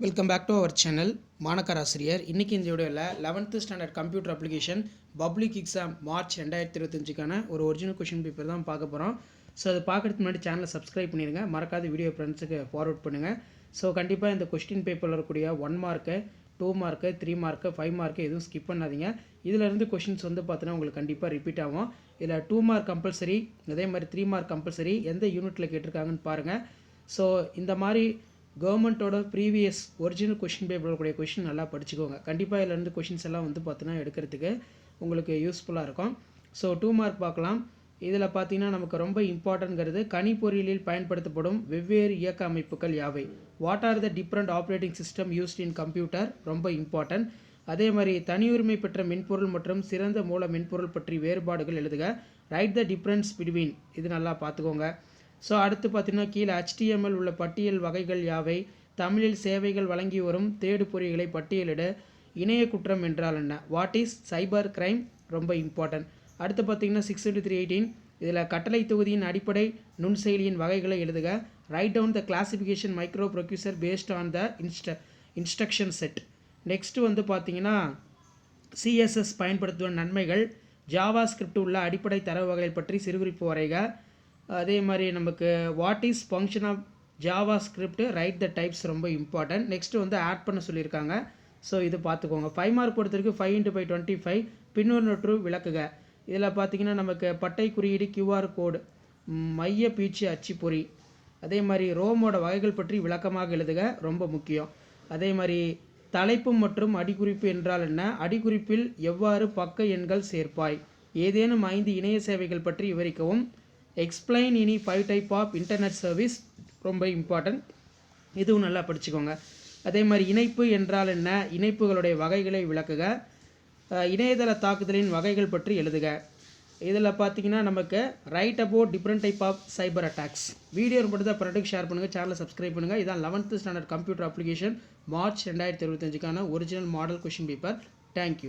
Welcome back to our channel மாணக்கர் ஆசிரியர். இன்றைக்கி இந்த வீடியோவில் 11th standard computer application public exam March 2025க்கான ஒரு ஒரிஜினல் கொஷின் பேப்பர் தான் பார்க்க போகிறோம். ஸோ அது பார்க்குறதுக்கு முன்னாடி சேனலை சப்ஸ்கிரைப் பண்ணிடுங்க, மறக்காத வீடியோ ஃப்ரெண்ட்ஸுக்கு ஃபார்வர்ட் பண்ணுங்கள். ஸோ கண்டிப்பாக இந்த கொஸ்டின் பேப்பரில் இருக்கக்கூடிய 1 மார்க்கு 2 மார்க்கு 3 மார்க்கு 5 மார்க்கு எதுவும் ஸ்கிப் பண்ணாதீங்க. இதிலேருந்து கொஷின்ஸ் பார்த்தீங்கன்னா உங்களுக்கு கண்டிப்பாக ரிப்பீட் ஆகும். இதில் 2 மார்க் கம்பல்சரி, அதே மாதிரி 3 மார்க் கம்பல்சரி. எந்த யூனிட்டில் கேட்டிருக்காங்கன்னு பாருங்கள். ஸோ இந்த மாதிரி கவர்மெண்ட்டோட ப்ரீவியஸ் ஒரிஜினல் கொஷின் பேப்பரில் கூடிய கொஷின் நல்லா படிச்சுக்கோங்க. கண்டிப்பாக இதிலேருந்து கொஷின்ஸ் எல்லாம் பார்த்தீங்கன்னா எடுக்கிறதுக்கு உங்களுக்கு யூஸ்ஃபுல்லாக இருக்கும். ஸோ 2 மார்க் பார்க்கலாம். இதில் பார்த்தீங்கன்னா நமக்கு ரொம்ப இம்பார்ட்டன்ட்ங்கிறது கணிப்பொறியியலில் பயன்படுத்தப்படும் வெவ்வேறு இயக்க அமைப்புகள் யாவை. What are the different operating system used in computer, ரொம்ப இம்பார்ட்டன்ட். அதே மாதிரி தனியுரிமை பெற்ற மென்பொருள் மற்றும் சிறந்த மூல மென்பொருள் பற்றி வேறுபாடுகள் எழுதுக. ரைட் த டிஃப்ரென்ஸ் பிட்வீன், இது நல்லா பார்த்துக்கோங்க. ஸோ அடுத்து பார்த்தீங்கன்னா கீழே HTML உள்ள பட்டியல் வகைகள் யாவை. தமிழில் சேவைகள் வழங்கி வரும் தேடு பொறிகளை பட்டியலிட. இணைய குற்றம் என்றால் என்ன. வாட் இஸ் சைபர் கிரைம், ரொம்ப இம்பார்ட்டன்ட். அடுத்து பார்த்தீங்கன்னா 6x318 இதில் கட்டளை தொகுதியின் அடிப்படை நுண்செயலியின் வகைகளை எழுதுக. Write down the classification microprocessor based on the instruction set. Next பார்த்தீங்கன்னா CSS பயன்படுத்துவ நன்மைகள். ஜாவா ஸ்கிரிப்ட் உள்ள அடிப்படை தரவு வகைகள் பற்றி சிறுகுறிப்பு வரைக. அதே மாதிரி நமக்கு what is function of JavaScript, write the types, ரொம்ப இம்பார்ட்டன்ட். நெக்ஸ்ட்டு ஆட் பண்ண சொல்லியிருக்காங்க. ஸோ இது பார்த்துக்கோங்க. 5 மார்க் பொறுத்தவரைக்கும் 5 × 5 25. பின்வருவனவற்றை விளக்குக. இதில் பார்த்தீங்கன்னா நமக்கு பட்டை குறியீடு, QR கோடு, மைய பீச்சு அச்சுப்பொறி, அதே மாதிரி ரோமோட வகைகள் பற்றி விளக்கமாக எழுதுக, ரொம்ப முக்கியம். அதே மாதிரி தலைப்பு மற்றும் அடிக்குறிப்பு என்றால் என்ன. அடிக்குறிப்பில் எவ்வாறு பக்க எண்கள் சேர்ப்பாய். ஏதேனும் 5 இணைய சேவைகள் பற்றி விவரிக்கவும். எக்ஸ்பிளைன் இனி 5 டைப் ஆஃப் இன்டர்நெட் சர்வீஸ், ரொம்ப இம்பார்ட்டன்ட். இதுவும் நல்லா படிச்சுக்கோங்க. அதே மாதிரி இணைப்பு என்றால் என்ன, இணைப்புகளுடைய வகைகளை விளக்குக. இணையதள தாக்குதலின் வகைகள் பற்றி எழுதுக. இதில் பார்த்தீங்கன்னா நமக்கு write about different type of cyber attacks. Video மட்டும் தான் ப்ராடக்ட் ஷேர் பண்ணுங்கள், சேனலை சப்ஸ்கிரைப் பண்ணுங்கள். இதான் 11th standard computer application March 2025க்கான original model question paper. Thank you.